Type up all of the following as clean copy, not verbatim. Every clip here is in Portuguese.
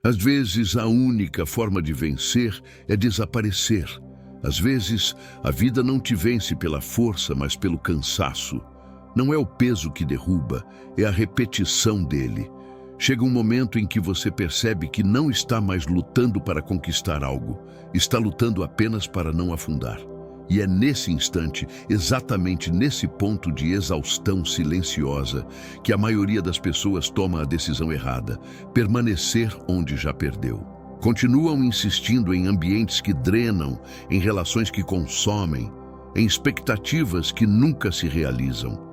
Às vezes, a única forma de vencer é desaparecer. Às vezes, a vida não te vence pela força, mas pelo cansaço. Não é o peso que derruba, é a repetição dele. Chega um momento em que você percebe que não está mais lutando para conquistar algo, está lutando apenas para não afundar. E é nesse instante, exatamente nesse ponto de exaustão silenciosa, que a maioria das pessoas toma a decisão errada: permanecer onde já perdeu. Continuam insistindo em ambientes que drenam, em relações que consomem, em expectativas que nunca se realizam.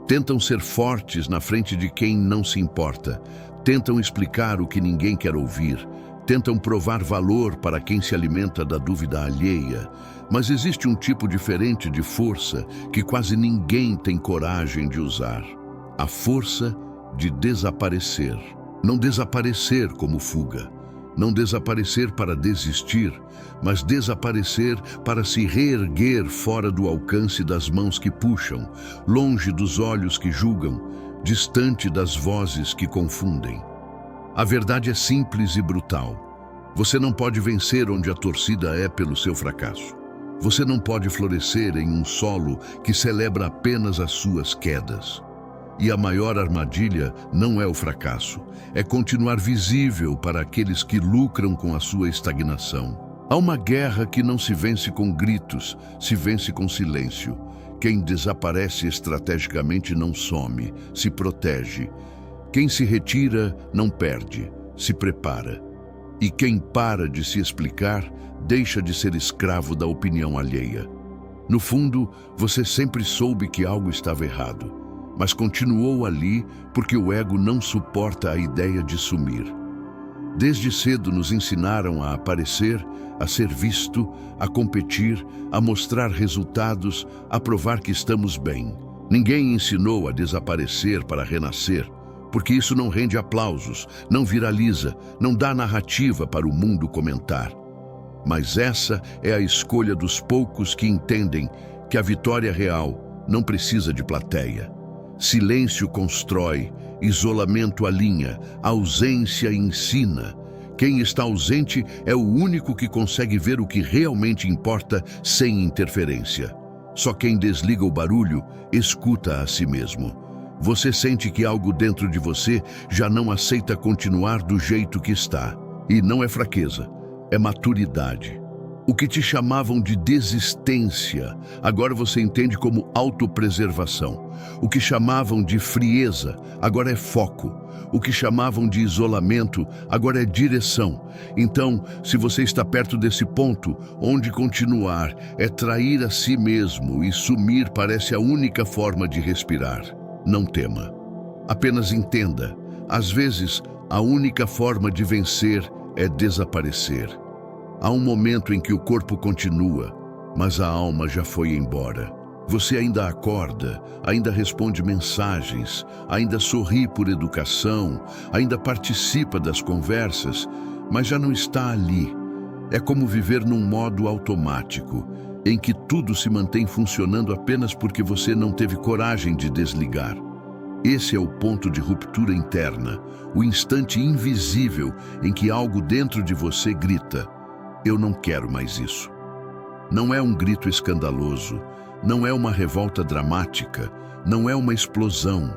Tentam ser fortes na frente de quem não se importa, tentam explicar o que ninguém quer ouvir, tentam provar valor para quem se alimenta da dúvida alheia. Mas existe um tipo diferente de força que quase ninguém tem coragem de usar: a força de desaparecer. Não desaparecer como fuga, não desaparecer para desistir, mas desaparecer para se reerguer fora do alcance das mãos que puxam, longe dos olhos que julgam, distante das vozes que confundem. A verdade é simples e brutal. Você não pode vencer onde a torcida é pelo seu fracasso. Você não pode florescer em um solo que celebra apenas as suas quedas. E a maior armadilha não é o fracasso, é continuar visível para aqueles que lucram com a sua estagnação. Há uma guerra que não se vence com gritos, se vence com silêncio. Quem desaparece estrategicamente não some, se protege. Quem se retira não perde, se prepara. E quem para de se explicar, deixa de ser escravo da opinião alheia. No fundo, você sempre soube que algo estava errado, mas continuou ali porque o ego não suporta a ideia de sumir. Desde cedo nos ensinaram a aparecer, a ser visto, a competir, a mostrar resultados, a provar que estamos bem. Ninguém ensinou a desaparecer para renascer, porque isso não rende aplausos, não viraliza, não dá narrativa para o mundo comentar. Mas essa é a escolha dos poucos que entendem que a vitória real não precisa de plateia. Silêncio constrói, isolamento alinha, ausência ensina. Quem está ausente é o único que consegue ver o que realmente importa sem interferência. Só quem desliga o barulho escuta a si mesmo. Você sente que algo dentro de você já não aceita continuar do jeito que está. E não é fraqueza, é maturidade. O que te chamavam de desistência, agora você entende como autopreservação. O que chamavam de frieza, agora é foco. O que chamavam de isolamento, agora é direção. Então, se você está perto desse ponto, onde continuar é trair a si mesmo e sumir parece a única forma de respirar. Não tema. Apenas entenda. Às vezes, a única forma de vencer é desaparecer. Há um momento em que o corpo continua, mas a alma já foi embora. Você ainda acorda, ainda responde mensagens, ainda sorri por educação, ainda participa das conversas, mas já não está ali. É como viver num modo automático, em que tudo se mantém funcionando apenas porque você não teve coragem de desligar. Esse é o ponto de ruptura interna, o instante invisível em que algo dentro de você grita: eu não quero mais isso. Não é um grito escandaloso, não é uma revolta dramática, não é uma explosão.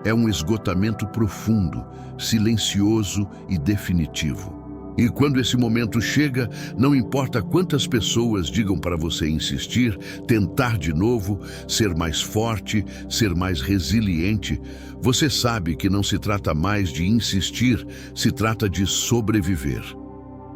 É um esgotamento profundo, silencioso e definitivo. E quando esse momento chega, não importa quantas pessoas digam para você insistir, tentar de novo, ser mais forte, ser mais resiliente, você sabe que não se trata mais de insistir, se trata de sobreviver.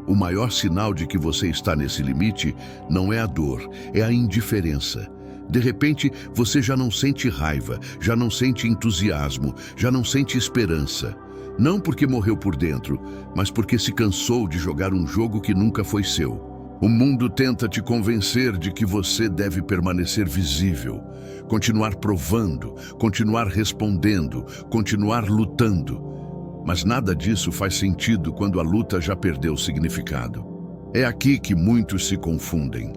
O maior sinal de que você está nesse limite não é a dor, é a indiferença. De repente, você já não sente raiva, já não sente entusiasmo, já não sente esperança. Não porque morreu por dentro, mas porque se cansou de jogar um jogo que nunca foi seu. O mundo tenta te convencer de que você deve permanecer visível, continuar provando, continuar respondendo, continuar lutando. Mas nada disso faz sentido quando a luta já perdeu o significado. É aqui que muitos se confundem.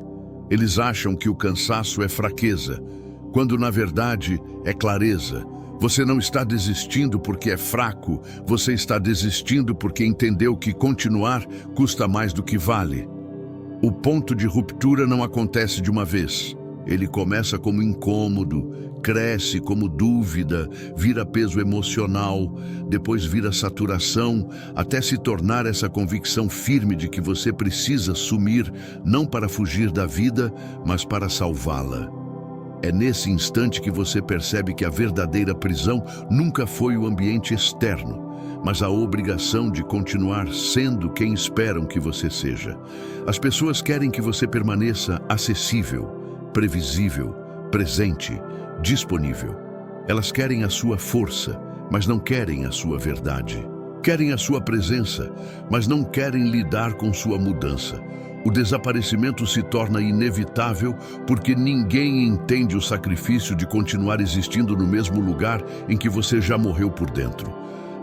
Eles acham que o cansaço é fraqueza, quando na verdade é clareza. Você não está desistindo porque é fraco, você está desistindo porque entendeu que continuar custa mais do que vale. O ponto de ruptura não acontece de uma vez. Ele começa como incômodo, cresce como dúvida, vira peso emocional, depois vira saturação, até se tornar essa convicção firme de que você precisa sumir, não para fugir da vida, mas para salvá-la. É nesse instante que você percebe que a verdadeira prisão nunca foi o ambiente externo, mas a obrigação de continuar sendo quem esperam que você seja. As pessoas querem que você permaneça acessível, previsível, presente, disponível. Elas querem a sua força, mas não querem a sua verdade. Querem a sua presença, mas não querem lidar com sua mudança. O desaparecimento se torna inevitável porque ninguém entende o sacrifício de continuar existindo no mesmo lugar em que você já morreu por dentro.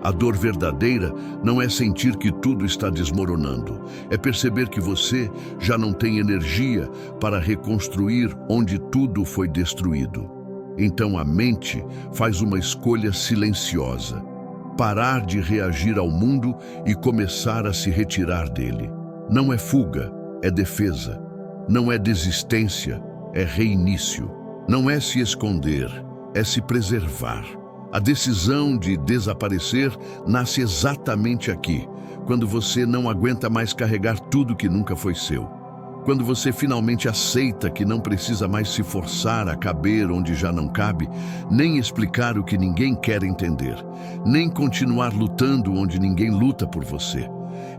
A dor verdadeira não é sentir que tudo está desmoronando, é perceber que você já não tem energia para reconstruir onde tudo foi destruído. Então a mente faz uma escolha silenciosa: parar de reagir ao mundo e começar a se retirar dele. Não é fuga, é defesa. Não é desistência, é reinício. Não é se esconder, é se preservar. A decisão de desaparecer nasce exatamente aqui, quando você não aguenta mais carregar tudo que nunca foi seu. Quando você finalmente aceita que não precisa mais se forçar a caber onde já não cabe, nem explicar o que ninguém quer entender, nem continuar lutando onde ninguém luta por você.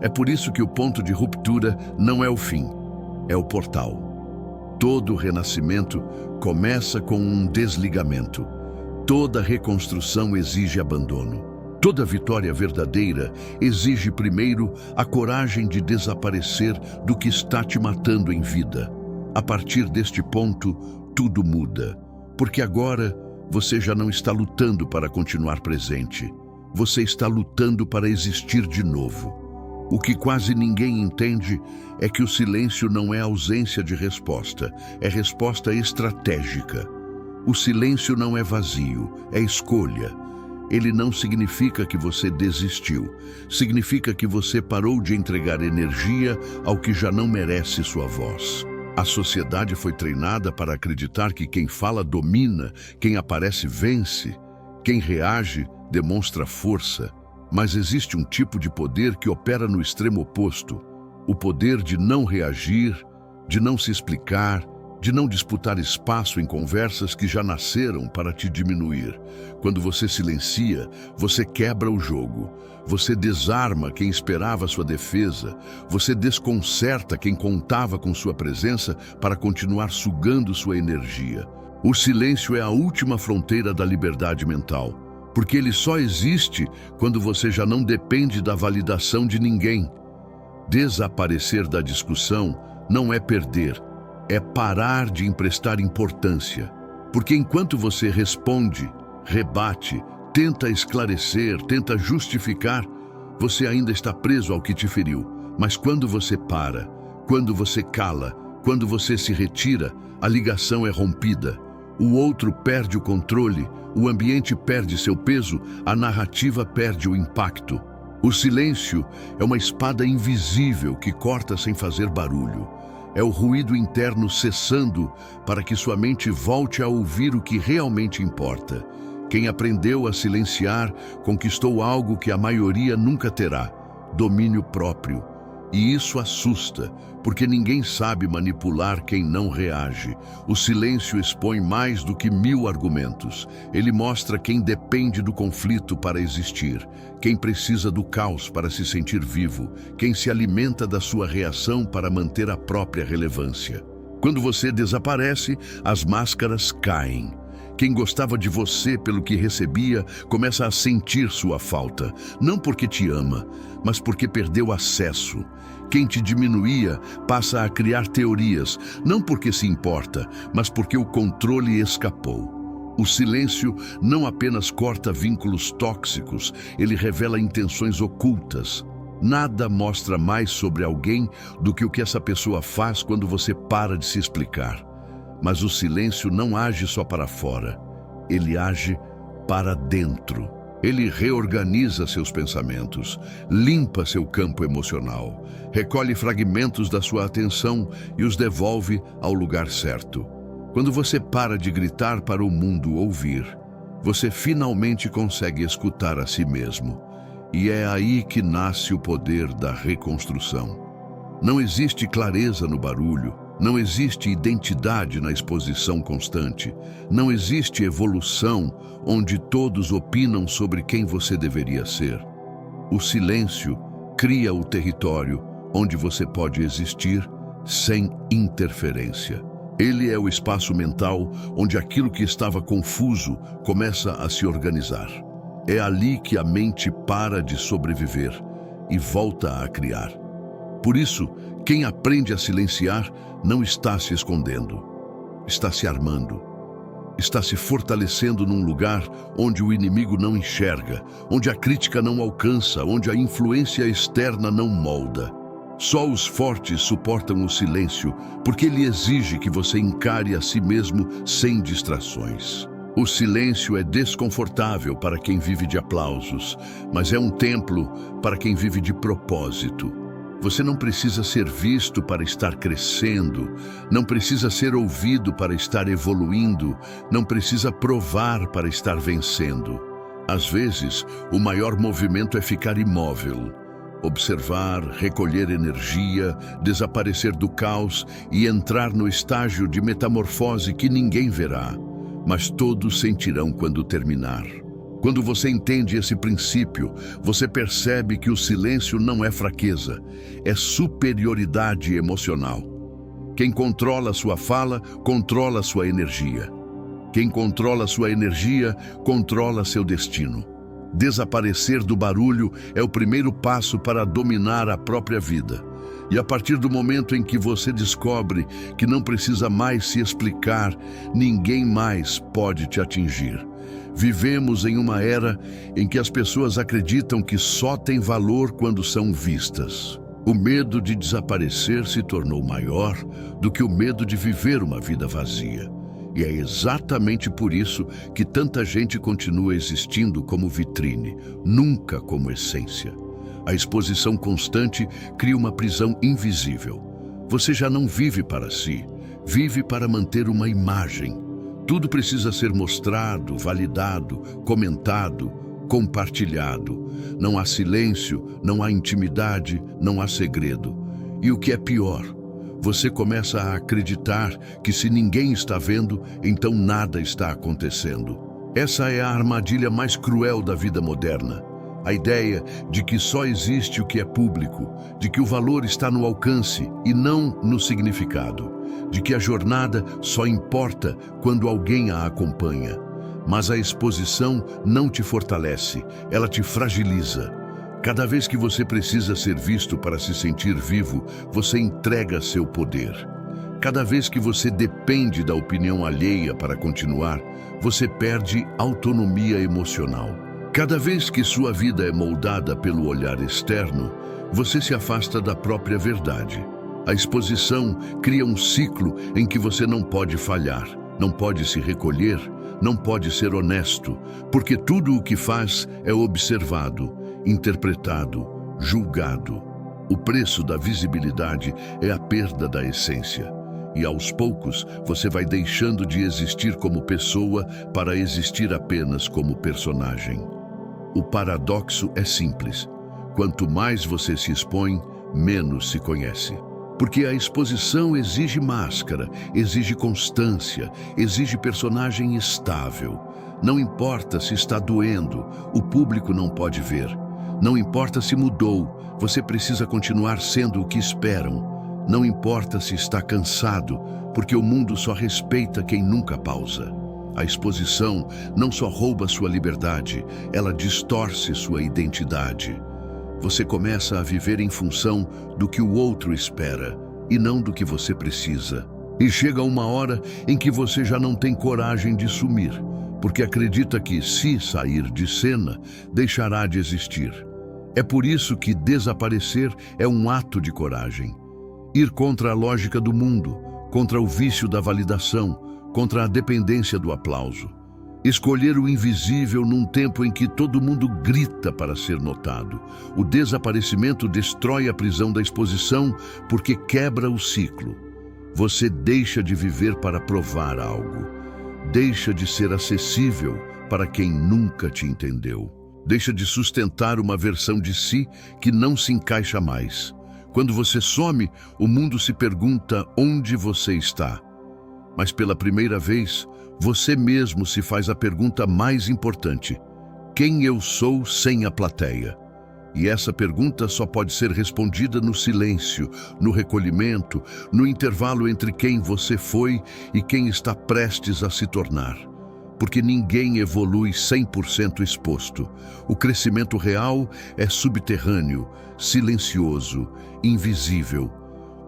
É por isso que o ponto de ruptura não é o fim, é o portal. Todo renascimento começa com um desligamento. Toda reconstrução exige abandono. Toda vitória verdadeira exige primeiro a coragem de desaparecer do que está te matando em vida. A partir deste ponto, tudo muda, porque agora você já não está lutando para continuar presente. Você está lutando para existir de novo. O que quase ninguém entende é que o silêncio não é ausência de resposta, é resposta estratégica. O silêncio não é vazio, é escolha. Ele não significa que você desistiu, significa que você parou de entregar energia ao que já não merece sua voz. A sociedade foi treinada para acreditar que quem fala domina, quem aparece vence, quem reage demonstra força. Mas existe um tipo de poder que opera no extremo oposto: o poder de não reagir, de não se explicar, de não disputar espaço em conversas que já nasceram para te diminuir. Quando você silencia, você quebra o jogo. Você desarma quem esperava sua defesa. Você desconcerta quem contava com sua presença para continuar sugando sua energia. O silêncio é a última fronteira da liberdade mental, porque ele só existe quando você já não depende da validação de ninguém. Desaparecer da discussão não é perder, é parar de emprestar importância. Porque enquanto você responde, rebate, tenta esclarecer, tenta justificar, você ainda está preso ao que te feriu. Mas quando você para, quando você cala, quando você se retira, a ligação é rompida. O outro perde o controle, o ambiente perde seu peso, a narrativa perde o impacto. O silêncio é uma espada invisível que corta sem fazer barulho. É o ruído interno cessando para que sua mente volte a ouvir o que realmente importa. Quem aprendeu a silenciar conquistou algo que a maioria nunca terá: domínio próprio. E isso assusta, porque ninguém sabe manipular quem não reage. O silêncio expõe mais do que 1000 argumentos. Ele mostra quem depende do conflito para existir, quem precisa do caos para se sentir vivo, quem se alimenta da sua reação para manter a própria relevância. Quando você desaparece, as máscaras caem. Quem gostava de você pelo que recebia começa a sentir sua falta, não porque te ama, mas porque perdeu acesso. Quem te diminuía passa a criar teorias, não porque se importa, mas porque o controle escapou. O silêncio não apenas corta vínculos tóxicos, ele revela intenções ocultas. Nada mostra mais sobre alguém do que o que essa pessoa faz quando você para de se explicar. Mas o silêncio não age só para fora, ele age para dentro. Ele reorganiza seus pensamentos, limpa seu campo emocional, recolhe fragmentos da sua atenção e os devolve ao lugar certo. Quando você para de gritar para o mundo ouvir, você finalmente consegue escutar a si mesmo. E é aí que nasce o poder da reconstrução. Não existe clareza no barulho, não existe identidade na exposição constante, não existe evolução onde todos opinam sobre quem você deveria ser. O silêncio cria o território onde você pode existir sem interferência. Ele é o espaço mental onde aquilo que estava confuso começa a se organizar. É ali que a mente para de sobreviver e volta a criar. Por isso, quem aprende a silenciar não está se escondendo, está se armando, está se fortalecendo num lugar onde o inimigo não enxerga, onde a crítica não alcança, onde a influência externa não molda. Só os fortes suportam o silêncio, porque ele exige que você encare a si mesmo sem distrações. O silêncio é desconfortável para quem vive de aplausos, mas é um templo para quem vive de propósito. Você não precisa ser visto para estar crescendo, não precisa ser ouvido para estar evoluindo, não precisa provar para estar vencendo. Às vezes, o maior movimento é ficar imóvel. Observar, recolher energia, desaparecer do caos e entrar no estágio de metamorfose que ninguém verá, mas todos sentirão quando terminar. Quando você entende esse princípio, você percebe que o silêncio não é fraqueza, é superioridade emocional. Quem controla sua fala, controla sua energia. Quem controla sua energia, controla seu destino. Desaparecer do barulho é o primeiro passo para dominar a própria vida. E a partir do momento em que você descobre que não precisa mais se explicar, ninguém mais pode te atingir. Vivemos em uma era em que as pessoas acreditam que só têm valor quando são vistas. O medo de desaparecer se tornou maior do que o medo de viver uma vida vazia. E é exatamente por isso que tanta gente continua existindo como vitrine, nunca como essência. A exposição constante cria uma prisão invisível. Você já não vive para si, vive para manter uma imagem. Tudo precisa ser mostrado, validado, comentado, compartilhado. Não há silêncio, não há intimidade, não há segredo. E o que é pior, você começa a acreditar que se ninguém está vendo, então nada está acontecendo. Essa é a armadilha mais cruel da vida moderna. A ideia de que só existe o que é público, de que o valor está no alcance e não no significado, de que a jornada só importa quando alguém a acompanha. Mas a exposição não te fortalece, ela te fragiliza. Cada vez que você precisa ser visto para se sentir vivo, você entrega seu poder. Cada vez que você depende da opinião alheia para continuar, você perde autonomia emocional. Cada vez que sua vida é moldada pelo olhar externo, você se afasta da própria verdade. A exposição cria um ciclo em que você não pode falhar, não pode se recolher, não pode ser honesto, porque tudo o que faz é observado, interpretado, julgado. O preço da visibilidade é a perda da essência. E aos poucos, você vai deixando de existir como pessoa para existir apenas como personagem. O paradoxo é simples. Quanto mais você se expõe, menos se conhece. Porque a exposição exige máscara, exige constância, exige personagem estável. Não importa se está doendo, o público não pode ver. Não importa se mudou, você precisa continuar sendo o que esperam. Não importa se está cansado, porque o mundo só respeita quem nunca pausa. A exposição não só rouba sua liberdade, ela distorce sua identidade. Você começa a viver em função do que o outro espera e não do que você precisa. E chega uma hora em que você já não tem coragem de sumir, porque acredita que, se sair de cena, deixará de existir. É por isso que desaparecer é um ato de coragem. Ir contra a lógica do mundo, contra o vício da validação, contra a dependência do aplauso. Escolher o invisível num tempo em que todo mundo grita para ser notado. O desaparecimento destrói a prisão da exposição porque quebra o ciclo. Você deixa de viver para provar algo. Deixa de ser acessível para quem nunca te entendeu. Deixa de sustentar uma versão de si que não se encaixa mais. Quando você some, o mundo se pergunta onde você está. Mas pela primeira vez, você mesmo se faz a pergunta mais importante: quem eu sou sem a plateia? E essa pergunta só pode ser respondida no silêncio, no recolhimento, no intervalo entre quem você foi e quem está prestes a se tornar. Porque ninguém evolui 100% exposto. O crescimento real é subterrâneo, silencioso, invisível.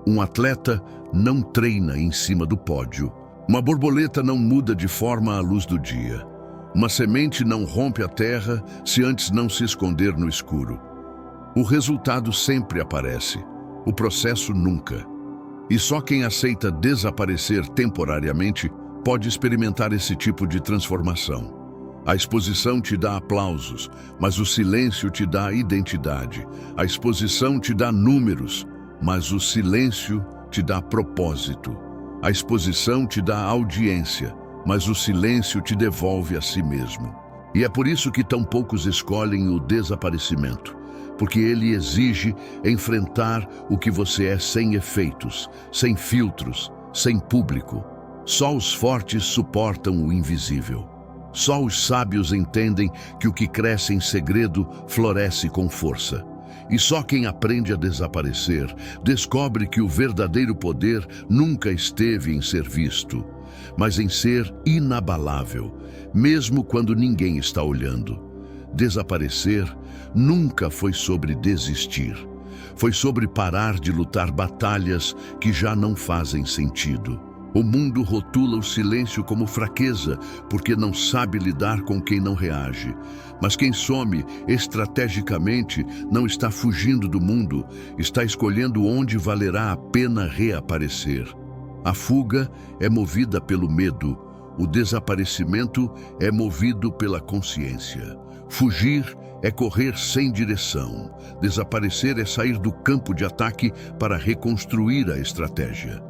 Um atleta não treina em cima do pódio. Uma borboleta não muda de forma à luz do dia. Uma semente não rompe a terra se antes não se esconder no escuro. O resultado sempre aparece, o processo nunca. E só quem aceita desaparecer temporariamente pode experimentar esse tipo de transformação. A exposição te dá aplausos, mas o silêncio te dá identidade. A exposição te dá números, mas o silêncio te dá propósito. A exposição te dá audiência, mas o silêncio te devolve a si mesmo. E é por isso que tão poucos escolhem o desaparecimento, porque ele exige enfrentar o que você é sem efeitos, sem filtros, sem público. Só os fortes suportam o invisível. Só os sábios entendem que o que cresce em segredo floresce com força. E só quem aprende a desaparecer descobre que o verdadeiro poder nunca esteve em ser visto, mas em ser inabalável, mesmo quando ninguém está olhando. Desaparecer nunca foi sobre desistir. Foi sobre parar de lutar batalhas que já não fazem sentido. O mundo rotula o silêncio como fraqueza, porque não sabe lidar com quem não reage. Mas quem some estrategicamente não está fugindo do mundo, está escolhendo onde valerá a pena reaparecer. A fuga é movida pelo medo, o desaparecimento é movido pela consciência. Fugir é correr sem direção. Desaparecer é sair do campo de ataque para reconstruir a estratégia.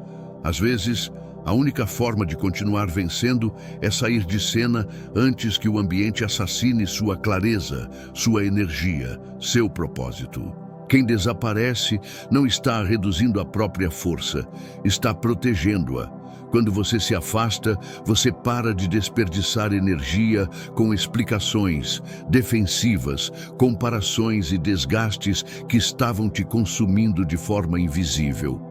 Às vezes, a única forma de continuar vencendo é sair de cena antes que o ambiente assassine sua clareza, sua energia, seu propósito. Quem desaparece não está reduzindo a própria força, está protegendo-a. Quando você se afasta, você para de desperdiçar energia com explicações defensivas, comparações e desgastes que estavam te consumindo de forma invisível.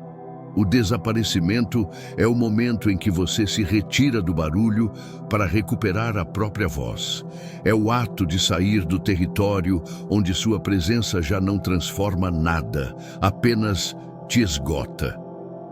O desaparecimento é o momento em que você se retira do barulho para recuperar a própria voz. É o ato de sair do território onde sua presença já não transforma nada, apenas te esgota.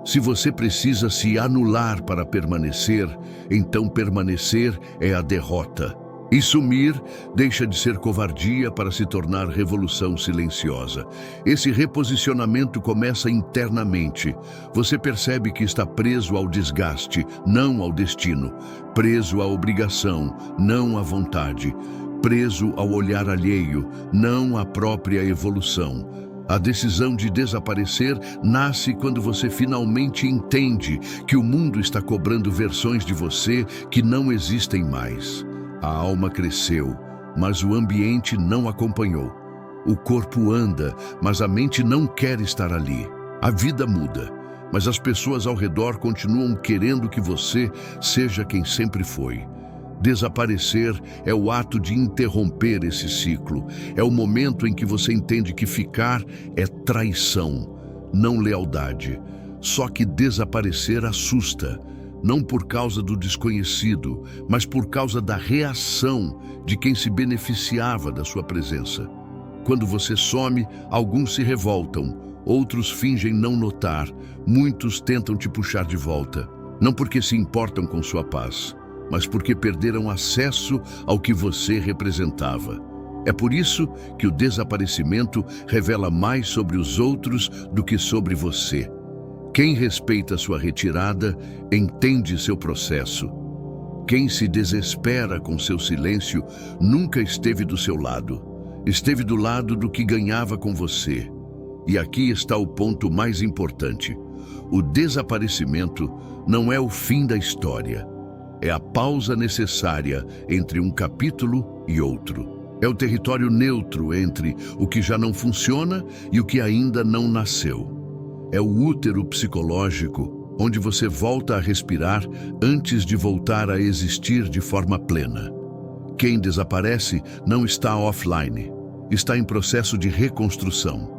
Se você precisa se anular para permanecer, então permanecer é a derrota. E sumir deixa de ser covardia para se tornar revolução silenciosa. Esse reposicionamento começa internamente. Você percebe que está preso ao desgaste, não ao destino. Preso à obrigação, não à vontade. Preso ao olhar alheio, não à própria evolução. A decisão de desaparecer nasce quando você finalmente entende que o mundo está cobrando versões de você que não existem mais. A alma cresceu, mas o ambiente não acompanhou. O corpo anda, mas a mente não quer estar ali. A vida muda, mas as pessoas ao redor continuam querendo que você seja quem sempre foi. Desaparecer é o ato de interromper esse ciclo. É o momento em que você entende que ficar é traição, não lealdade. Só que desaparecer assusta. Não por causa do desconhecido, mas por causa da reação de quem se beneficiava da sua presença. Quando você some, alguns se revoltam, outros fingem não notar, muitos tentam te puxar de volta. Não porque se importam com sua paz, mas porque perderam acesso ao que você representava. É por isso que o desaparecimento revela mais sobre os outros do que sobre você. Quem respeita sua retirada, entende seu processo. Quem se desespera com seu silêncio nunca esteve do seu lado. Esteve do lado do que ganhava com você. E aqui está o ponto mais importante. O desaparecimento não é o fim da história. É a pausa necessária entre um capítulo e outro. É o território neutro entre o que já não funciona e o que ainda não nasceu. É o útero psicológico, onde você volta a respirar antes de voltar a existir de forma plena. Quem desaparece não está offline, está em processo de reconstrução.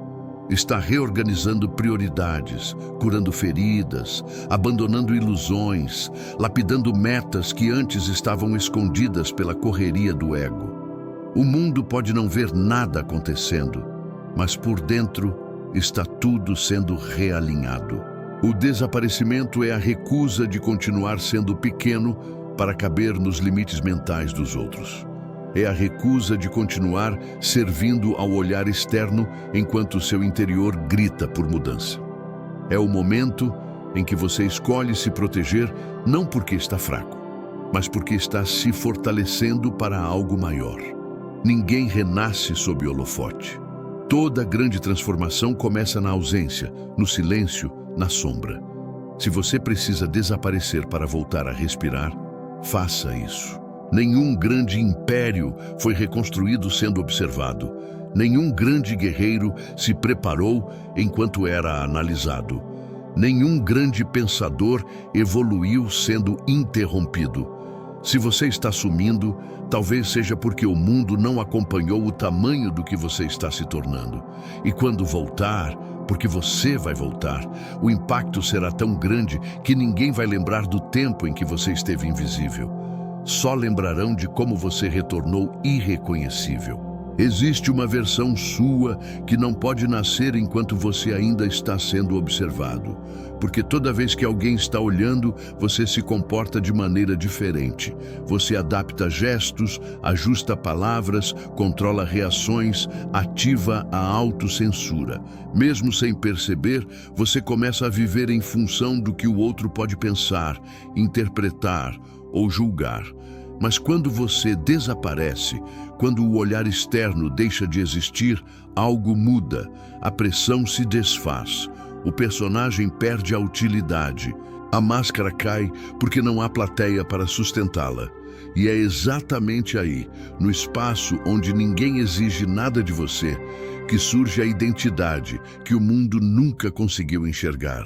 Está reorganizando prioridades, curando feridas, abandonando ilusões, lapidando metas que antes estavam escondidas pela correria do ego. O mundo pode não ver nada acontecendo, mas por dentro está tudo sendo realinhado. O desaparecimento é a recusa de continuar sendo pequeno para caber nos limites mentais dos outros. É a recusa de continuar servindo ao olhar externo enquanto seu interior grita por mudança. É o momento em que você escolhe se proteger não porque está fraco, mas porque está se fortalecendo para algo maior. Ninguém renasce sob holofote. Toda grande transformação começa na ausência, no silêncio, na sombra. Se você precisa desaparecer para voltar a respirar, faça isso. Nenhum grande império foi reconstruído sendo observado. Nenhum grande guerreiro se preparou enquanto era analisado. Nenhum grande pensador evoluiu sendo interrompido. Se você está sumindo, talvez seja porque o mundo não acompanhou o tamanho do que você está se tornando. E quando voltar, porque você vai voltar, o impacto será tão grande que ninguém vai lembrar do tempo em que você esteve invisível. Só lembrarão de como você retornou irreconhecível. Existe uma versão sua que não pode nascer enquanto você ainda está sendo observado. Porque toda vez que alguém está olhando, você se comporta de maneira diferente. Você adapta gestos, ajusta palavras, controla reações, ativa a autocensura. Mesmo sem perceber, você começa a viver em função do que o outro pode pensar, interpretar ou julgar. Mas quando você desaparece, quando o olhar externo deixa de existir, algo muda, a pressão se desfaz, o personagem perde a utilidade, a máscara cai porque não há plateia para sustentá-la. E é exatamente aí, no espaço onde ninguém exige nada de você, que surge a identidade que o mundo nunca conseguiu enxergar.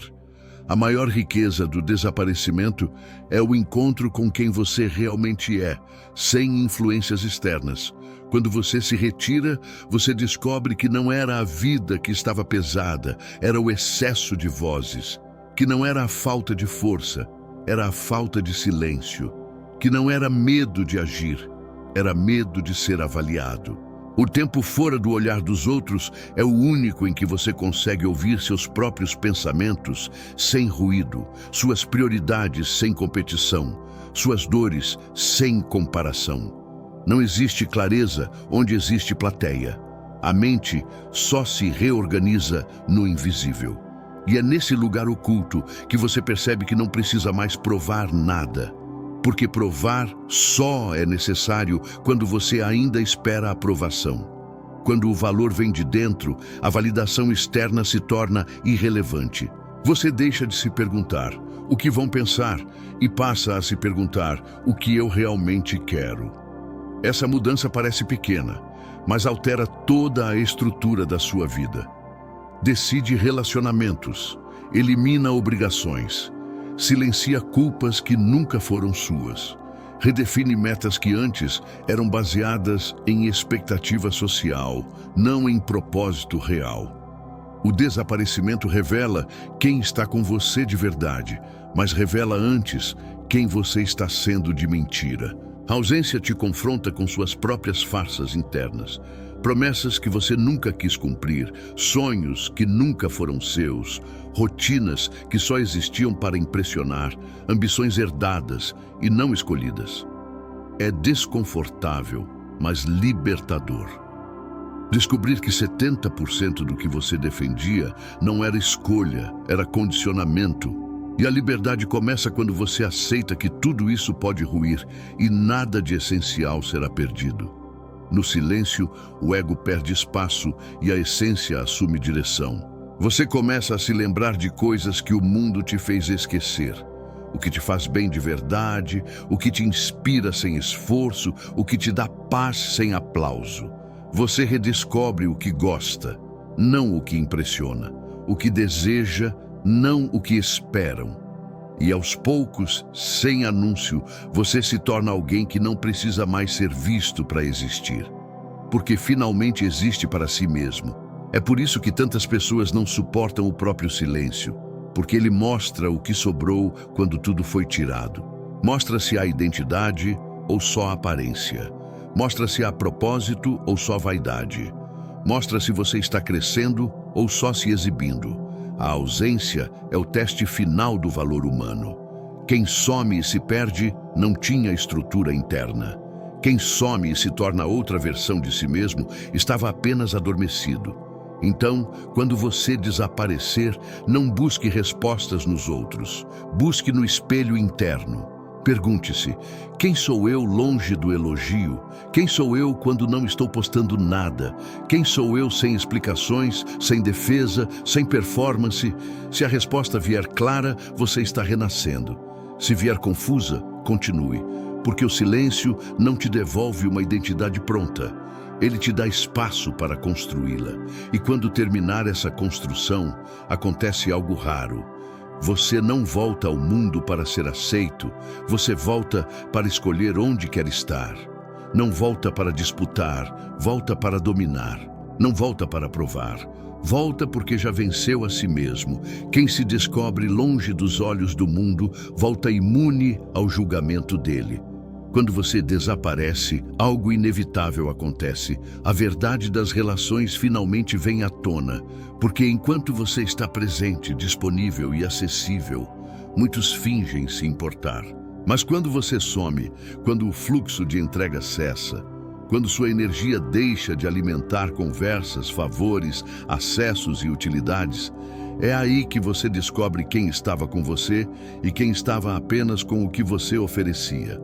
A maior riqueza do desaparecimento é o encontro com quem você realmente é, sem influências externas. Quando você se retira, você descobre que não era a vida que estava pesada, era o excesso de vozes. Que não era a falta de força, era a falta de silêncio. Que não era medo de agir, era medo de ser avaliado. O tempo fora do olhar dos outros é o único em que você consegue ouvir seus próprios pensamentos sem ruído, suas prioridades sem competição, suas dores sem comparação. Não existe clareza onde existe plateia. A mente só se reorganiza no invisível. E é nesse lugar oculto que você percebe que não precisa mais provar nada. Porque provar só é necessário quando você ainda espera a aprovação. Quando o valor vem de dentro, a validação externa se torna irrelevante. Você deixa de se perguntar o que vão pensar e passa a se perguntar o que eu realmente quero. Essa mudança parece pequena, mas altera toda a estrutura da sua vida. Decide relacionamentos, elimina obrigações, silencia culpas que nunca foram suas. Redefine metas que antes eram baseadas em expectativa social, não em propósito real. O desaparecimento revela quem está com você de verdade, mas revela antes quem você está sendo de mentira. A ausência te confronta com suas próprias farsas internas. Promessas que você nunca quis cumprir, sonhos que nunca foram seus, rotinas que só existiam para impressionar, ambições herdadas e não escolhidas. É desconfortável, mas libertador. Descobrir que 70% do que você defendia não era escolha, era condicionamento. E a liberdade começa quando você aceita que tudo isso pode ruir e nada de essencial será perdido. No silêncio, o ego perde espaço e a essência assume direção. Você começa a se lembrar de coisas que o mundo te fez esquecer. O que te faz bem de verdade, o que te inspira sem esforço, o que te dá paz sem aplauso. Você redescobre o que gosta, não o que impressiona, o que deseja, não o que esperam. E aos poucos, sem anúncio, você se torna alguém que não precisa mais ser visto para existir, porque finalmente existe para si mesmo. É por isso que tantas pessoas não suportam o próprio silêncio, porque ele mostra o que sobrou quando tudo foi tirado. Mostra-se a identidade ou só a aparência. Mostra-se a propósito ou só vaidade. Mostra se você está crescendo ou só se exibindo. A ausência é o teste final do valor humano. Quem some e se perde não tinha estrutura interna. Quem some e se torna outra versão de si mesmo estava apenas adormecido. Então, quando você desaparecer, não busque respostas nos outros. Busque no espelho interno. Pergunte-se: quem sou eu longe do elogio? Quem sou eu quando não estou postando nada? Quem sou eu sem explicações, sem defesa, sem performance? Se a resposta vier clara, você está renascendo. Se vier confusa, continue, porque o silêncio não te devolve uma identidade pronta. Ele te dá espaço para construí-la. E quando terminar essa construção, acontece algo raro. Você não volta ao mundo para ser aceito, você volta para escolher onde quer estar. Não volta para disputar, volta para dominar. Não volta para provar, volta porque já venceu a si mesmo. Quem se descobre longe dos olhos do mundo, volta imune ao julgamento dele. Quando você desaparece, algo inevitável acontece. A verdade das relações finalmente vem à tona, porque enquanto você está presente, disponível e acessível, muitos fingem se importar. Mas quando você some, quando o fluxo de entrega cessa, quando sua energia deixa de alimentar conversas, favores, acessos e utilidades, é aí que você descobre quem estava com você e quem estava apenas com o que você oferecia.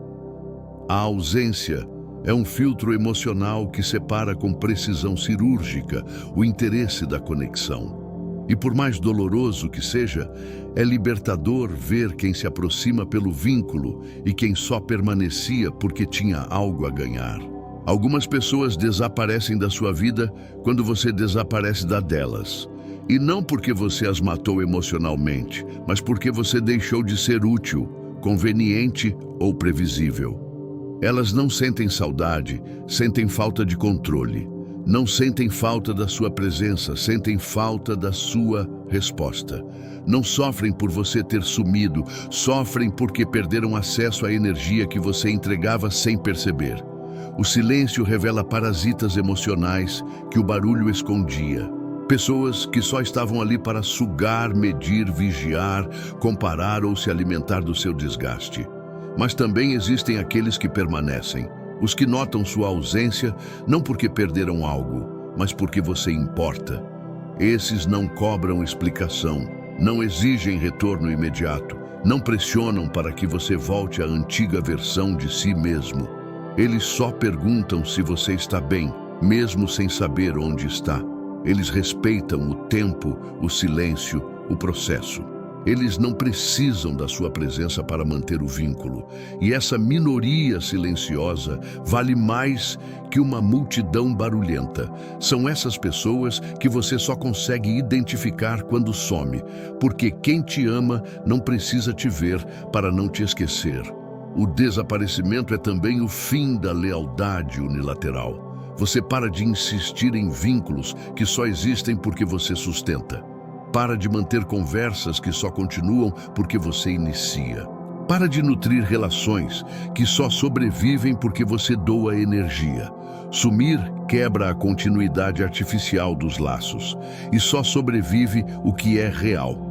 A ausência é um filtro emocional que separa com precisão cirúrgica o interesse da conexão. E por mais doloroso que seja, é libertador ver quem se aproxima pelo vínculo e quem só permanecia porque tinha algo a ganhar. Algumas pessoas desaparecem da sua vida quando você desaparece da delas. E não porque você as matou emocionalmente, mas porque você deixou de ser útil, conveniente ou previsível. Elas não sentem saudade, sentem falta de controle. Não sentem falta da sua presença, sentem falta da sua resposta. Não sofrem por você ter sumido, sofrem porque perderam acesso à energia que você entregava sem perceber. O silêncio revela parasitas emocionais que o barulho escondia. Pessoas que só estavam ali para sugar, medir, vigiar, comparar ou se alimentar do seu desgaste. Mas também existem aqueles que permanecem, os que notam sua ausência não porque perderam algo, mas porque você importa. Esses não cobram explicação, não exigem retorno imediato, não pressionam para que você volte à antiga versão de si mesmo. Eles só perguntam se você está bem, mesmo sem saber onde está. Eles respeitam o tempo, o silêncio, o processo. Eles não precisam da sua presença para manter o vínculo. E essa minoria silenciosa vale mais que uma multidão barulhenta. São essas pessoas que você só consegue identificar quando some, porque quem te ama não precisa te ver para não te esquecer. O desaparecimento é também o fim da lealdade unilateral. Você para de insistir em vínculos que só existem porque você sustenta. Para de manter conversas que só continuam porque você inicia. Para de nutrir relações que só sobrevivem porque você doa energia. Sumir quebra a continuidade artificial dos laços e só sobrevive o que é real.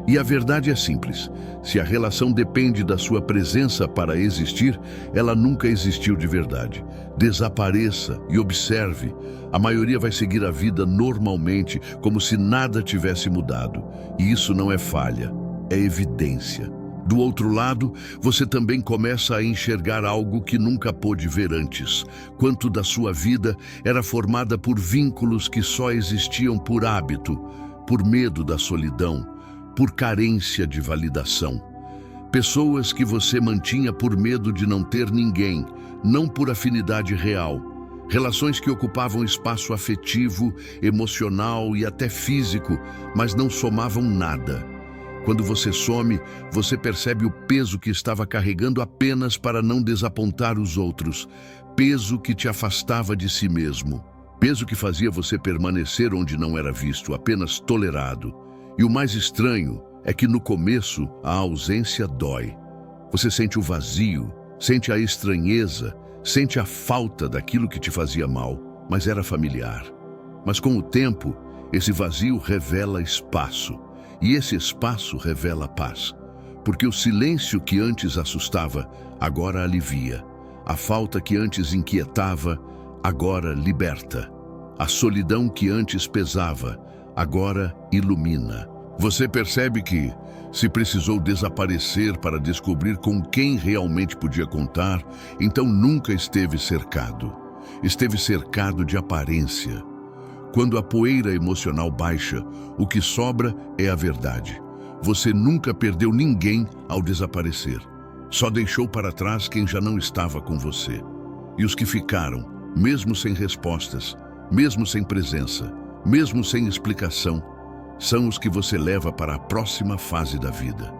E a verdade é simples: se a relação depende da sua presença para existir, ela nunca existiu de verdade. Desapareça e observe. A maioria vai seguir a vida normalmente, como se nada tivesse mudado. E isso não é falha, é evidência. Do outro lado, você também começa a enxergar algo que nunca pôde ver antes. Quanto da sua vida era formada por vínculos que só existiam por hábito, por medo da solidão, por carência de validação. Pessoas que você mantinha por medo de não ter ninguém, não por afinidade real. Relações que ocupavam espaço afetivo, emocional e até físico, mas não somavam nada. Quando você some, você percebe o peso que estava carregando apenas para não desapontar os outros. Peso que te afastava de si mesmo. Peso que fazia você permanecer onde não era visto, apenas tolerado. E o mais estranho é que no começo a ausência dói. Você sente o vazio, sente a estranheza, sente a falta daquilo que te fazia mal, mas era familiar. Mas com o tempo, esse vazio revela espaço. E esse espaço revela paz, porque o silêncio que antes assustava, agora alivia. A falta que antes inquietava, agora liberta. A solidão que antes pesava, agora ilumina. Você percebe que, se precisou desaparecer para descobrir com quem realmente podia contar, então nunca esteve cercado. Esteve cercado de aparência. Quando a poeira emocional baixa, o que sobra é a verdade. Você nunca perdeu ninguém ao desaparecer. Só deixou para trás quem já não estava com você. E os que ficaram, mesmo sem respostas, mesmo sem presença, mesmo sem explicação, são os que você leva para a próxima fase da vida.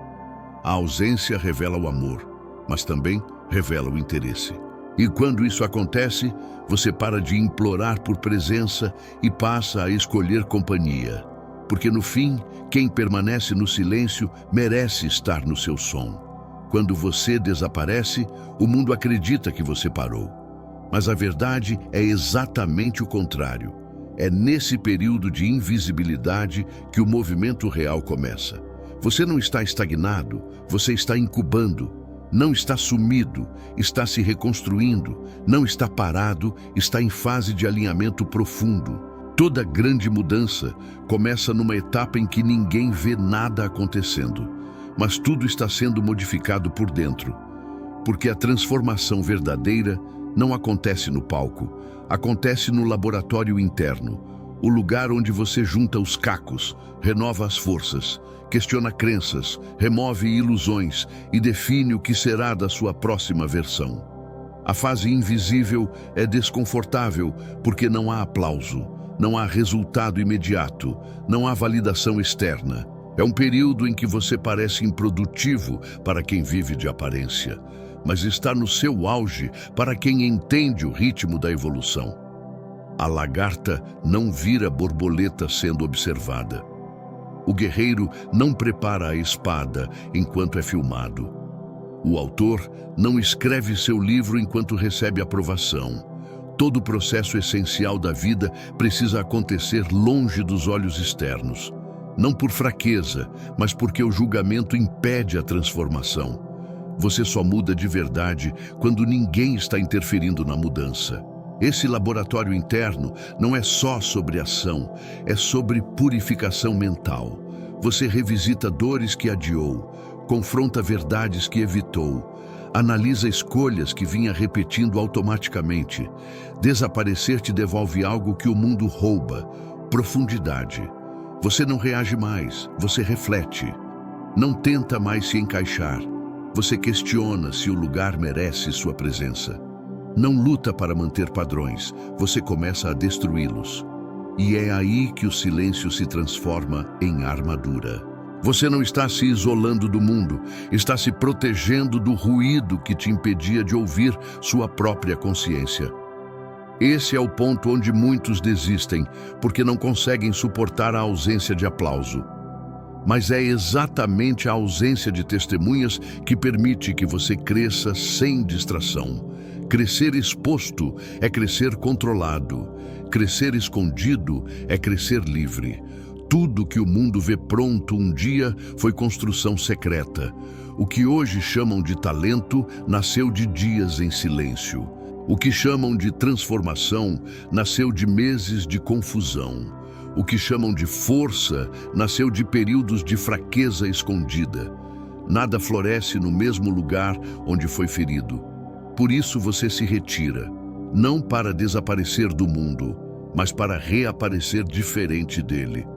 A ausência revela o amor, mas também revela o interesse. E quando isso acontece, você para de implorar por presença e passa a escolher companhia. Porque no fim, quem permanece no silêncio merece estar no seu som. Quando você desaparece, o mundo acredita que você parou. Mas a verdade é exatamente o contrário. É nesse período de invisibilidade que o movimento real começa. Você não está estagnado, você está incubando. Não está sumido, está se reconstruindo. Não está parado, está em fase de alinhamento profundo. Toda grande mudança começa numa etapa em que ninguém vê nada acontecendo, mas tudo está sendo modificado por dentro. Porque a transformação verdadeira não acontece no palco, acontece no laboratório interno, o lugar onde você junta os cacos, renova as forças, questiona crenças, remove ilusões e define o que será da sua próxima versão. A fase invisível é desconfortável porque não há aplauso, não há resultado imediato, não há validação externa. É um período em que você parece improdutivo para quem vive de aparência, mas está no seu auge para quem entende o ritmo da evolução. A lagarta não vira borboleta sendo observada. O guerreiro não prepara a espada enquanto é filmado. O autor não escreve seu livro enquanto recebe aprovação. Todo o processo essencial da vida precisa acontecer longe dos olhos externos. Não por fraqueza, mas porque o julgamento impede a transformação. Você só muda de verdade quando ninguém está interferindo na mudança. Esse laboratório interno não é só sobre ação, é sobre purificação mental. Você revisita dores que adiou, confronta verdades que evitou, analisa escolhas que vinha repetindo automaticamente. Desaparecer te devolve algo que o mundo rouba: profundidade. Você não reage mais, você reflete. Não tenta mais se encaixar. Você questiona se o lugar merece sua presença. Não luta para manter padrões, você começa a destruí-los. E é aí que o silêncio se transforma em armadura. Você não está se isolando do mundo, está se protegendo do ruído que te impedia de ouvir sua própria consciência. Esse é o ponto onde muitos desistem, porque não conseguem suportar a ausência de aplauso. Mas é exatamente a ausência de testemunhas que permite que você cresça sem distração. Crescer exposto é crescer controlado. Crescer escondido é crescer livre. Tudo que o mundo vê pronto um dia foi construção secreta. O que hoje chamam de talento nasceu de dias em silêncio. O que chamam de transformação nasceu de meses de confusão. O que chamam de força nasceu de períodos de fraqueza escondida. Nada floresce no mesmo lugar onde foi ferido. Por isso você se retira, não para desaparecer do mundo, mas para reaparecer diferente dele.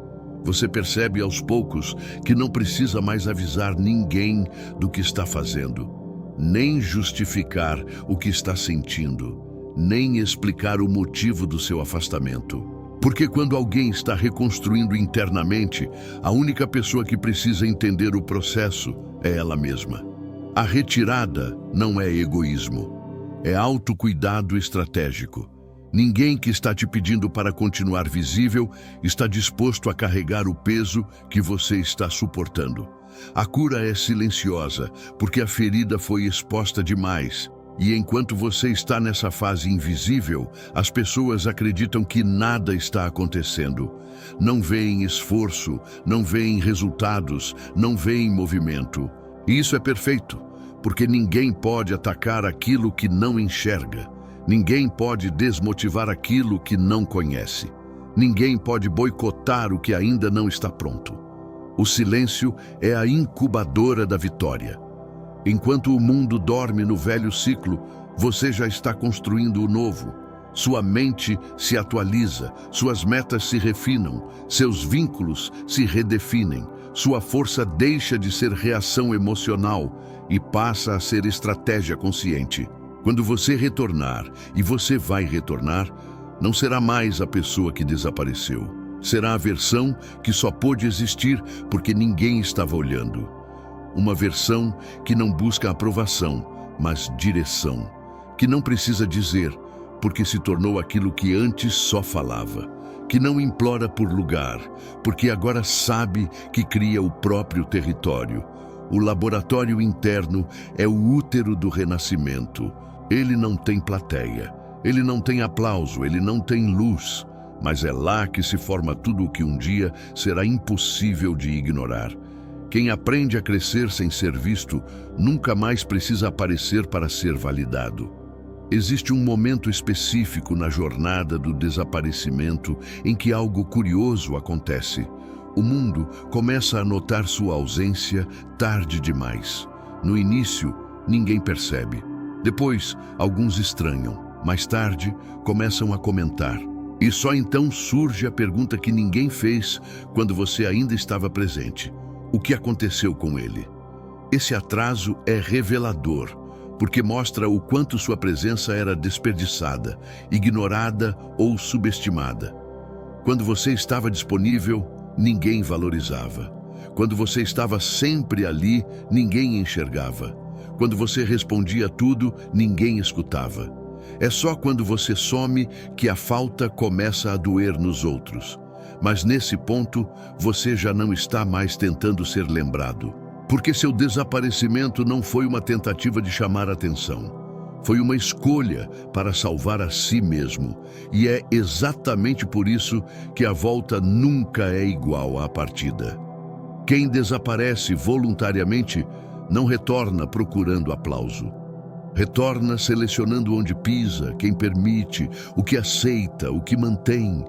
Você percebe aos poucos que não precisa mais avisar ninguém do que está fazendo, nem justificar o que está sentindo, nem explicar o motivo do seu afastamento. Porque quando alguém está reconstruindo internamente, a única pessoa que precisa entender o processo é ela mesma. A retirada não é egoísmo, é autocuidado estratégico. Ninguém que está te pedindo para continuar visível está disposto a carregar o peso que você está suportando. A cura é silenciosa, porque a ferida foi exposta demais. E enquanto você está nessa fase invisível, as pessoas acreditam que nada está acontecendo. Não veem esforço, não veem resultados, não veem movimento. E isso é perfeito, porque ninguém pode atacar aquilo que não enxerga. Ninguém pode desmotivar aquilo que não conhece. Ninguém pode boicotar o que ainda não está pronto. O silêncio é a incubadora da vitória. Enquanto o mundo dorme no velho ciclo, você já está construindo o novo. Sua mente se atualiza, suas metas se refinam, seus vínculos se redefinem, sua força deixa de ser reação emocional e passa a ser estratégia consciente. Quando você retornar, e você vai retornar, não será mais a pessoa que desapareceu. Será a versão que só pôde existir porque ninguém estava olhando. Uma versão que não busca aprovação, mas direção. Que não precisa dizer, porque se tornou aquilo que antes só falava. Que não implora por lugar, porque agora sabe que cria o próprio território. O laboratório interno é o útero do renascimento. Ele não tem plateia, ele não tem aplauso, ele não tem luz, mas é lá que se forma tudo o que um dia será impossível de ignorar. Quem aprende a crescer sem ser visto, nunca mais precisa aparecer para ser validado. Existe um momento específico na jornada do desaparecimento em que algo curioso acontece. O mundo começa a notar sua ausência tarde demais. No início, ninguém percebe. Depois, alguns estranham. Mais tarde, começam a comentar. E só então surge a pergunta que ninguém fez quando você ainda estava presente. O que aconteceu com ele? Esse atraso é revelador, porque mostra o quanto sua presença era desperdiçada, ignorada ou subestimada. Quando você estava disponível, ninguém valorizava. Quando você estava sempre ali, ninguém enxergava. Quando você respondia tudo, ninguém escutava. É só quando você some que a falta começa a doer nos outros. Mas nesse ponto, você já não está mais tentando ser lembrado. Porque seu desaparecimento não foi uma tentativa de chamar atenção. Foi uma escolha para salvar a si mesmo. E é exatamente por isso que a volta nunca é igual à partida. Quem desaparece voluntariamente não retorna procurando aplauso. Retorna selecionando onde pisa, quem permite, o que aceita, o que mantém.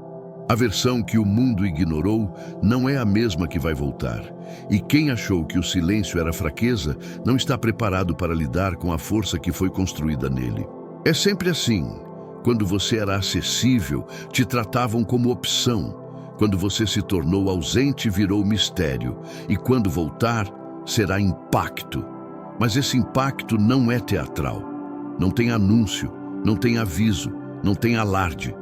A versão que o mundo ignorou não é a mesma que vai voltar. E quem achou que o silêncio era fraqueza não está preparado para lidar com a força que foi construída nele. É sempre assim. Quando você era acessível, te tratavam como opção. Quando você se tornou ausente, virou mistério. E quando voltar, será impacto. Mas esse impacto não é teatral. Não tem anúncio, não tem aviso, não tem alarde.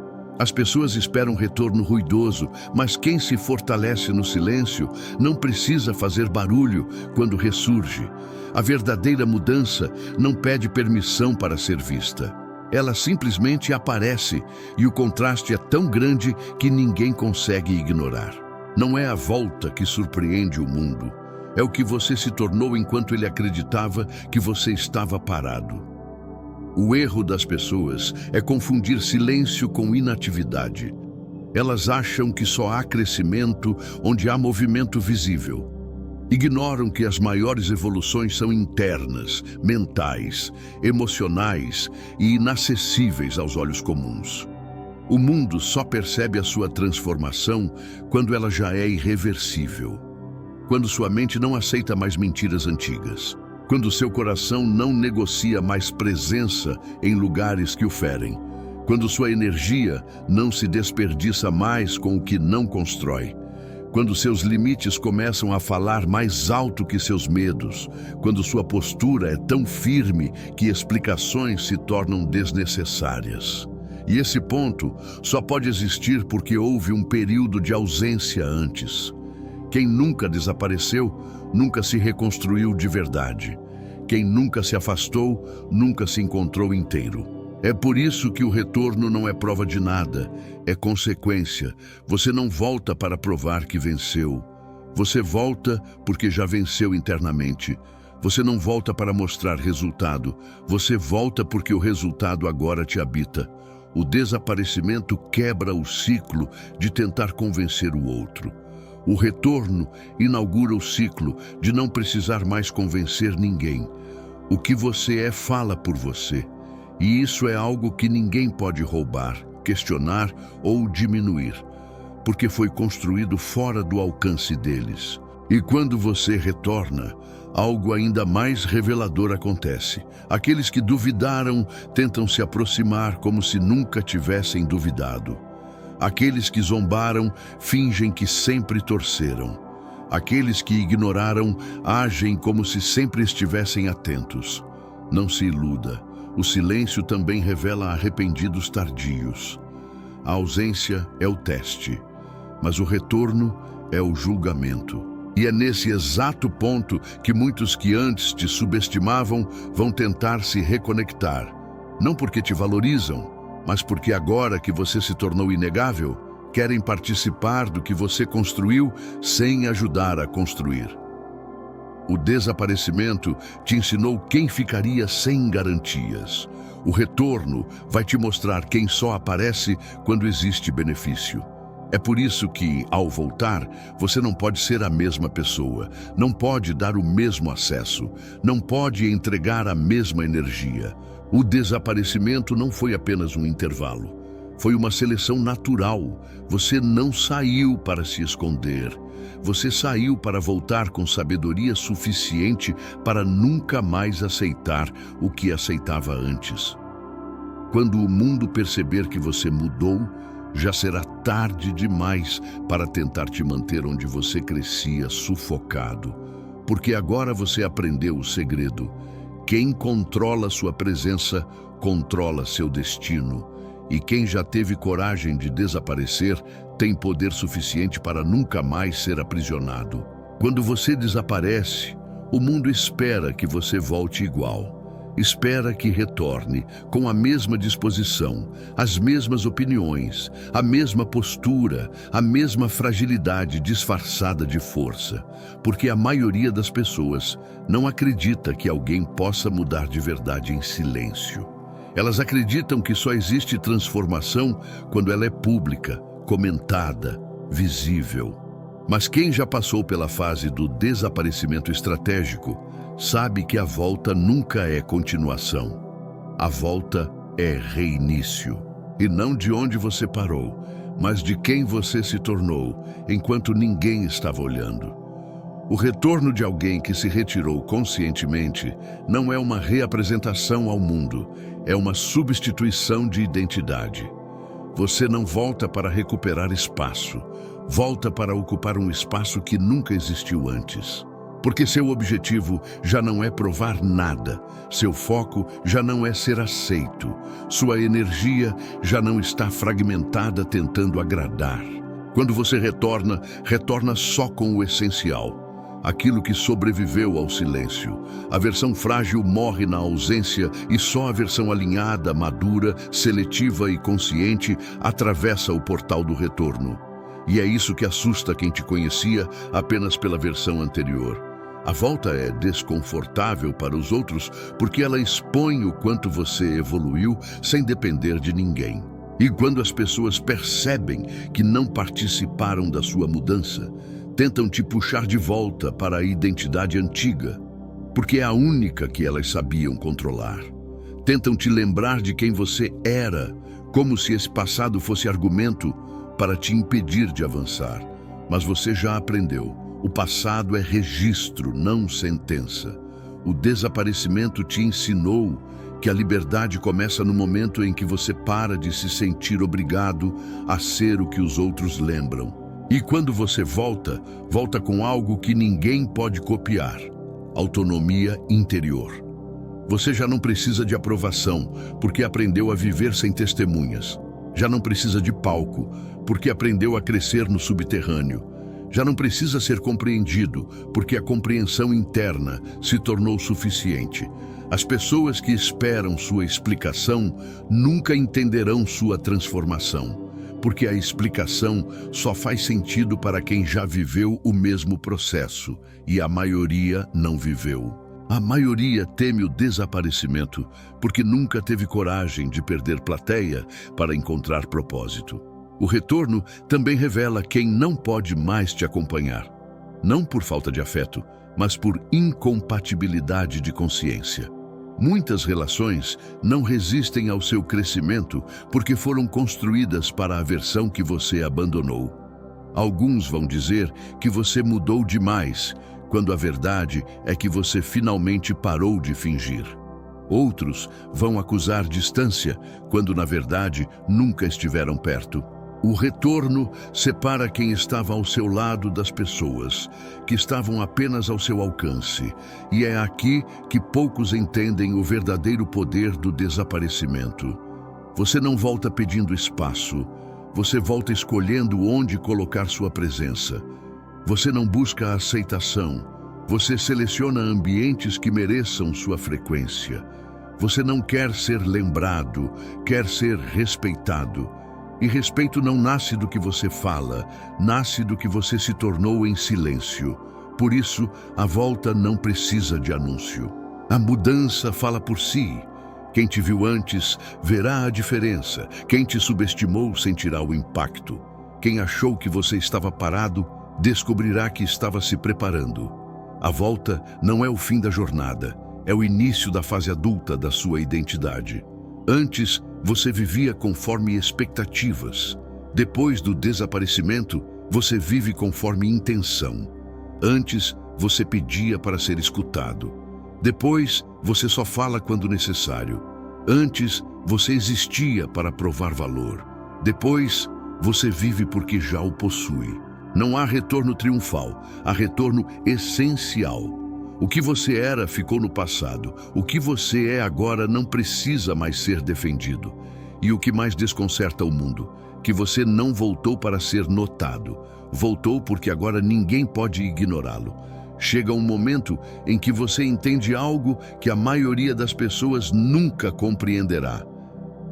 As pessoas esperam retorno ruidoso, mas quem se fortalece no silêncio não precisa fazer barulho quando ressurge. A verdadeira mudança não pede permissão para ser vista. Ela simplesmente aparece e o contraste é tão grande que ninguém consegue ignorar. Não é a volta que surpreende o mundo. É o que você se tornou enquanto ele acreditava que você estava parado. O erro das pessoas é confundir silêncio com inatividade. Elas acham que só há crescimento onde há movimento visível. Ignoram que as maiores evoluções são internas, mentais, emocionais e inacessíveis aos olhos comuns. O mundo só percebe a sua transformação quando ela já é irreversível. Quando sua mente não aceita mais mentiras antigas. Quando seu coração não negocia mais presença em lugares que o ferem. Quando sua energia não se desperdiça mais com o que não constrói. Quando seus limites começam a falar mais alto que seus medos. Quando sua postura é tão firme que explicações se tornam desnecessárias. E esse ponto só pode existir porque houve um período de ausência antes. Quem nunca desapareceu, nunca se reconstruiu de verdade. Quem nunca se afastou, nunca se encontrou inteiro. É por isso que o retorno não é prova de nada, é consequência. Você não volta para provar que venceu. Você volta porque já venceu internamente. Você não volta para mostrar resultado. Você volta porque o resultado agora te habita. O desaparecimento quebra o ciclo de tentar convencer o outro. O retorno inaugura o ciclo de não precisar mais convencer ninguém. O que você é fala por você. E isso é algo que ninguém pode roubar, questionar ou diminuir, porque foi construído fora do alcance deles. E quando você retorna, algo ainda mais revelador acontece. Aqueles que duvidaram tentam se aproximar como se nunca tivessem duvidado. Aqueles que zombaram fingem que sempre torceram. Aqueles que ignoraram agem como se sempre estivessem atentos. Não se iluda. O silêncio também revela arrependidos tardios. A ausência é o teste, mas o retorno é o julgamento. E é nesse exato ponto que muitos que antes te subestimavam vão tentar se reconectar. Não porque te valorizam, mas porque agora que você se tornou inegável, querem participar do que você construiu sem ajudar a construir. O desaparecimento te ensinou quem ficaria sem garantias. O retorno vai te mostrar quem só aparece quando existe benefício. É por isso que, ao voltar, você não pode ser a mesma pessoa, não pode dar o mesmo acesso, não pode entregar a mesma energia. O desaparecimento não foi apenas um intervalo. Foi uma seleção natural. Você não saiu para se esconder. Você saiu para voltar com sabedoria suficiente para nunca mais aceitar o que aceitava antes. Quando o mundo perceber que você mudou, já será tarde demais para tentar te manter onde você crescia sufocado. Porque agora você aprendeu o segredo. Quem controla sua presença, controla seu destino. E quem já teve coragem de desaparecer, tem poder suficiente para nunca mais ser aprisionado. Quando você desaparece, o mundo espera que você volte igual. Espera que retorne com a mesma disposição, as mesmas opiniões, a mesma postura, a mesma fragilidade disfarçada de força. Porque a maioria das pessoas não acredita que alguém possa mudar de verdade em silêncio. Elas acreditam que só existe transformação quando ela é pública, comentada, visível. Mas quem já passou pela fase do desaparecimento estratégico sabe que a volta nunca é continuação. A volta é reinício. E não de onde você parou, mas de quem você se tornou enquanto ninguém estava olhando. O retorno de alguém que se retirou conscientemente não é uma reapresentação ao mundo, é uma substituição de identidade. Você não volta para recuperar espaço, volta para ocupar um espaço que nunca existiu antes. Porque seu objetivo já não é provar nada, seu foco já não é ser aceito, sua energia já não está fragmentada tentando agradar. Quando você retorna, retorna só com o essencial. Aquilo que sobreviveu ao silêncio. A versão frágil morre na ausência e só a versão alinhada, madura, seletiva e consciente atravessa o portal do retorno. E é isso que assusta quem te conhecia apenas pela versão anterior. A volta é desconfortável para os outros porque ela expõe o quanto você evoluiu sem depender de ninguém. E quando as pessoas percebem que não participaram da sua mudança, tentam te puxar de volta para a identidade antiga, porque é a única que elas sabiam controlar. Tentam te lembrar de quem você era como se esse passado fosse argumento para te impedir de avançar. Mas você já aprendeu. O passado é registro, não sentença. O desaparecimento te ensinou que a liberdade começa no momento em que você para de se sentir obrigado a ser o que os outros lembram. E quando você volta com algo que ninguém pode copiar: autonomia interior. Você já não precisa de aprovação, porque aprendeu a viver sem testemunhas. Já não precisa de palco, porque aprendeu a crescer no subterrâneo. Já não precisa ser compreendido, porque a compreensão interna se tornou suficiente. As pessoas que esperam sua explicação nunca entenderão sua transformação, porque a explicação só faz sentido para quem já viveu o mesmo processo, e a maioria não viveu. A maioria teme o desaparecimento porque nunca teve coragem de perder plateia para encontrar propósito. O retorno também revela quem não pode mais te acompanhar, não por falta de afeto, mas por incompatibilidade de consciência. Muitas relações não resistem ao seu crescimento porque foram construídas para a versão que você abandonou. Alguns vão dizer que você mudou demais, quando a verdade é que você finalmente parou de fingir. Outros vão acusar distância, quando na verdade nunca estiveram perto. O retorno separa quem estava ao seu lado das pessoas que estavam apenas ao seu alcance, e é aqui que poucos entendem o verdadeiro poder do desaparecimento. Você não volta pedindo espaço, você volta escolhendo onde colocar sua presença. Você não busca a aceitação, você seleciona ambientes que mereçam sua frequência. Você não quer ser lembrado, quer ser respeitado. E respeito não nasce do que você fala, nasce do que você se tornou em silêncio. Por isso, a volta não precisa de anúncio. A mudança fala por si. Quem te viu antes verá a diferença. Quem te subestimou sentirá o impacto. Quem achou que você estava parado, descobrirá que estava se preparando. A volta não é o fim da jornada, é o início da fase adulta da sua identidade. Antes, você vivia conforme expectativas. Depois do desaparecimento, você vive conforme intenção. Antes, você pedia para ser escutado. Depois, você só fala quando necessário. Antes, você existia para provar valor. Depois, você vive porque já o possui. Não há retorno triunfal, há retorno essencial. O que você era ficou no passado. O que você é agora não precisa mais ser defendido. E o que mais desconcerta o mundo? Que você não voltou para ser notado. Voltou porque agora ninguém pode ignorá-lo. Chega um momento em que você entende algo que a maioria das pessoas nunca compreenderá.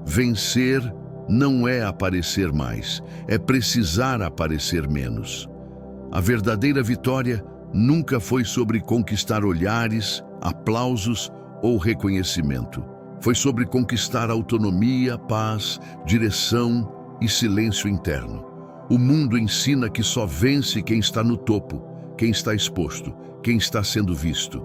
Vencer não é aparecer mais, é precisar aparecer menos. A verdadeira vitória nunca foi sobre conquistar olhares, aplausos ou reconhecimento. Foi sobre conquistar autonomia, paz, direção e silêncio interno. O mundo ensina que só vence quem está no topo, quem está exposto, quem está sendo visto.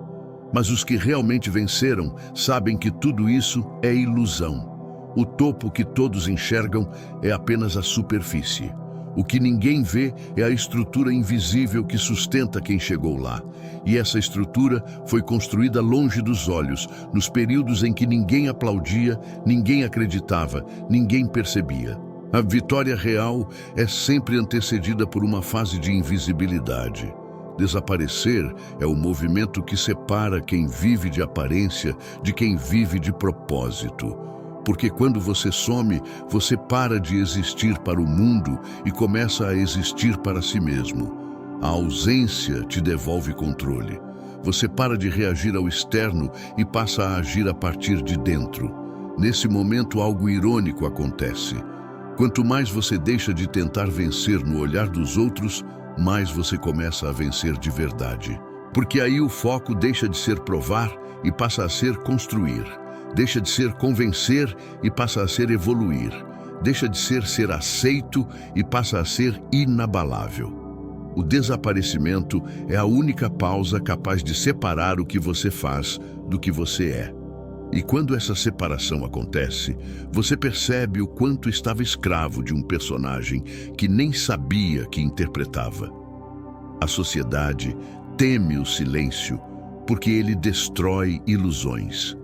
Mas os que realmente venceram sabem que tudo isso é ilusão. O topo que todos enxergam é apenas a superfície. O que ninguém vê é a estrutura invisível que sustenta quem chegou lá. E essa estrutura foi construída longe dos olhos, nos períodos em que ninguém aplaudia, ninguém acreditava, ninguém percebia. A vitória real é sempre antecedida por uma fase de invisibilidade. Desaparecer é o movimento que separa quem vive de aparência de quem vive de propósito. Porque quando você some, você para de existir para o mundo e começa a existir para si mesmo. A ausência te devolve controle. Você para de reagir ao externo e passa a agir a partir de dentro. Nesse momento, algo irônico acontece. Quanto mais você deixa de tentar vencer no olhar dos outros, mais você começa a vencer de verdade. Porque aí o foco deixa de ser provar e passa a ser construir. Deixa de ser convencer e passa a ser evoluir. Deixa de ser aceito e passa a ser inabalável. O desaparecimento é a única pausa capaz de separar o que você faz do que você é. E quando essa separação acontece, você percebe o quanto estava escravo de um personagem que nem sabia que interpretava. A sociedade teme o silêncio porque ele destrói ilusões.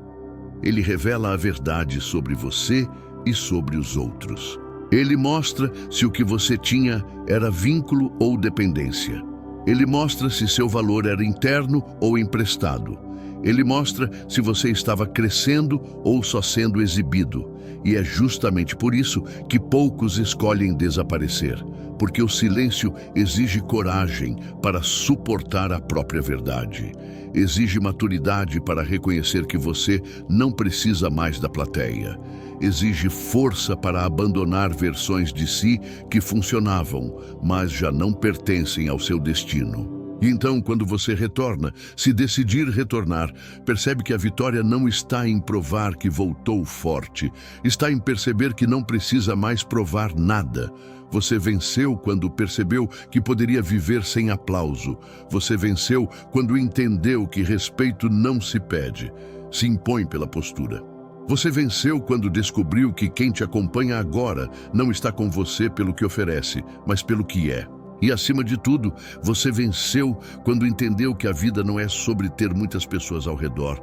Ele revela a verdade sobre você e sobre os outros. Ele mostra se o que você tinha era vínculo ou dependência. Ele mostra se seu valor era interno ou emprestado. Ele mostra se você estava crescendo ou só sendo exibido. E é justamente por isso que poucos escolhem desaparecer, porque o silêncio exige coragem para suportar a própria verdade. Exige maturidade para reconhecer que você não precisa mais da plateia. Exige força para abandonar versões de si que funcionavam, mas já não pertencem ao seu destino. E então, quando você retorna, se decidir retornar, percebe que a vitória não está em provar que voltou forte, está em perceber que não precisa mais provar nada. Você venceu quando percebeu que poderia viver sem aplauso. Você venceu quando entendeu que respeito não se pede, se impõe pela postura. Você venceu quando descobriu que quem te acompanha agora não está com você pelo que oferece, mas pelo que é. E, acima de tudo, você venceu quando entendeu que a vida não é sobre ter muitas pessoas ao redor,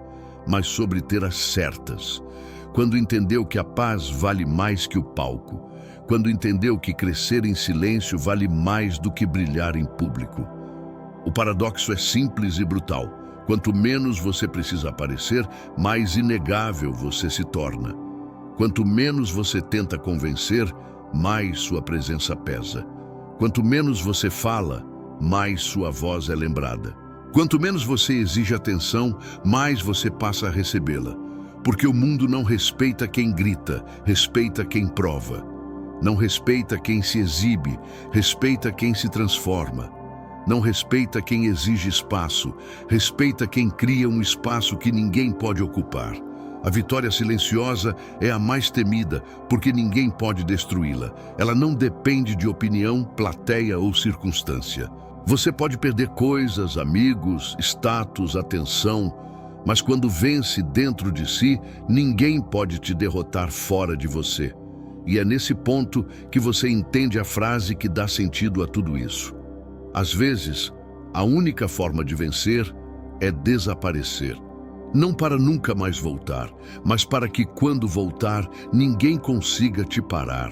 mas sobre ter as certas. Quando entendeu que a paz vale mais que o palco. Quando entendeu que crescer em silêncio vale mais do que brilhar em público. O paradoxo é simples e brutal. Quanto menos você precisa aparecer, mais inegável você se torna. Quanto menos você tenta convencer, mais sua presença pesa. Quanto menos você fala, mais sua voz é lembrada. Quanto menos você exige atenção, mais você passa a recebê-la. Porque o mundo não respeita quem grita, respeita quem prova. Não respeita quem se exibe, respeita quem se transforma. Não respeita quem exige espaço, respeita quem cria um espaço que ninguém pode ocupar. A vitória silenciosa é a mais temida, porque ninguém pode destruí-la. Ela não depende de opinião, plateia ou circunstância. Você pode perder coisas, amigos, status, atenção, mas quando vence dentro de si, ninguém pode te derrotar fora de você. E é nesse ponto que você entende a frase que dá sentido a tudo isso. Às vezes, a única forma de vencer é desaparecer. Não para nunca mais voltar, mas para que quando voltar, ninguém consiga te parar.